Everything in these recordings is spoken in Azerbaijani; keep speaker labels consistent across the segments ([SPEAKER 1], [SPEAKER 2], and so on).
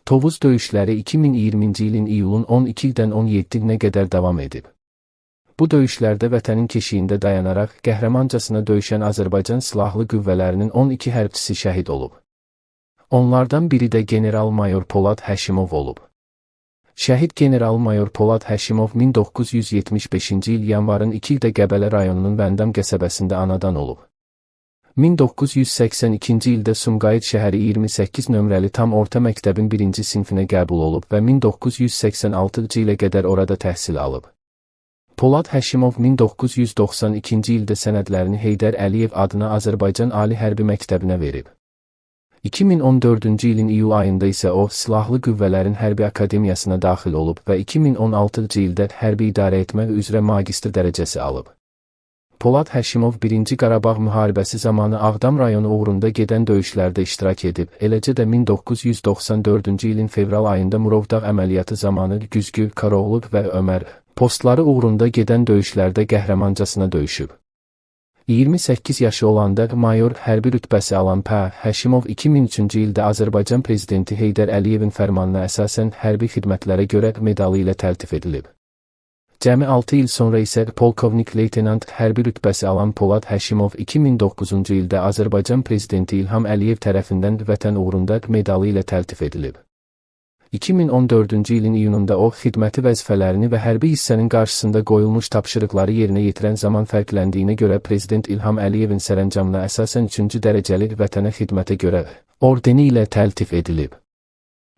[SPEAKER 1] Tovuz döyüşləri 2020-ci ilin iyulun 12-dən 17-nə qədər davam edib. Bu döyüşlərdə vətənin keşiyində dayanaraq qəhrəmancasına döyüşən Azərbaycan Silahlı Qüvvələrinin 12 hərbçisi şəhid olub. Onlardan biri də general-mayor Polad Həşimov olub. Şəhid general-mayor Polad Həşimov 1975-ci il yanvarın 2-də Qəbələ rayonunun Vəndam qəsəbəsində anadan olub. 1982-ci ildə Sumqayıt şəhəri 28 nömrəli tam orta məktəbin 1-ci sinfinə qəbul olub və 1986-cı ilə qədər orada təhsil alıb. Polad Həşimov 1992-ci ildə sənədlərini Heydər Əliyev adına Azərbaycan Ali Hərbi Məktəbinə verib. 2014-cü ilin iyul ayında isə o, Silahlı Qüvvələrin Hərbi Akademiyasına daxil olub və 2016-cı ildə hərbi idarəetmə üzrə magistr dərəcəsi alıb. Polad Həşimov 1-ci Qarabağ müharibəsi zamanı Ağdam rayonu uğrunda gedən döyüşlərdə iştirak edib, eləcə də 1994-cü ilin fevral ayında Murovdağ əməliyyatı zamanı Güzgü, Karaoğlu və Ömər postları uğrunda gedən döyüşlərdə qəhrəmancasına döyüşüb. 28 yaşı olanda mayor hərbi rütbəsi alan Həşimov 2003-cü ildə Azərbaycan Prezidenti Heydər Əliyevin fərmanına əsasən hərbi xidmətlərə görə medalı ilə təltif edilib. Cəmi 6 il sonra isə polkovnik-leytenant hərbi rütbəsi alan Polad Həşimov 2009-cu ildə Azərbaycan Prezidenti İlham Əliyev tərəfindən vətən uğrunda medalı ilə təltif edilib. 2014-cü ilin iyununda o, xidməti vəzifələrini və hərbi hissənin qarşısında qoyulmuş tapşırıqları yerinə yetirən zaman fərqləndiyinə görə Prezident İlham Əliyevin sərəncamına əsasən 3-cü dərəcəli vətənə xidmətə görə ordeni ilə təltif edilib.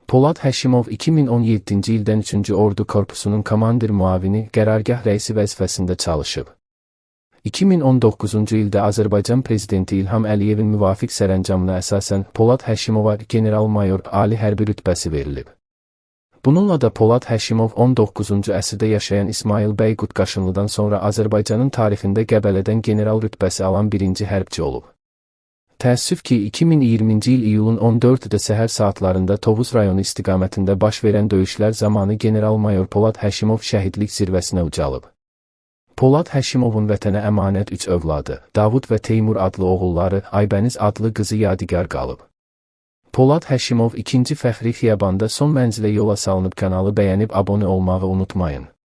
[SPEAKER 1] Polad Həşimov 2017-ci ildən 3-cü Ordu Korpusunun komandir müavini, qərargah rəisi vəzifəsində çalışıb. 2019-cu ildə Azərbaycan Prezidenti İlham Əliyevin müvafiq sərəncamına əsasən Polad Həşimova general-mayor ali hərbi rütbəsi verilib. Bununla da Polad Həşimov 19-cu əsrdə yaşayan İsmail bəy Qutqaşınlıdan sonra Azərbaycanın tarixində Qəbələdən general rütbəsi alan birinci hərbçi olub. Təəssüf ki, 2020-ci il iyulun 14-də səhər saatlarında Tovuz rayonu istiqamətində baş verən döyüşlər zamanı general-mayor Polad Həşimov şəhidlik zirvəsinə ucalıb. Polad Həşimovun vətənə əmanət 3 övladı, Davud və Teymur adlı oğulları, Aybəniz adlı qızı yadigar qalıb. Polad Həşimov 2-ci Fəxri Xiyabanda son mənzilə yola salınıb. Kanalı bəyənib abunə olmağı unutmayın.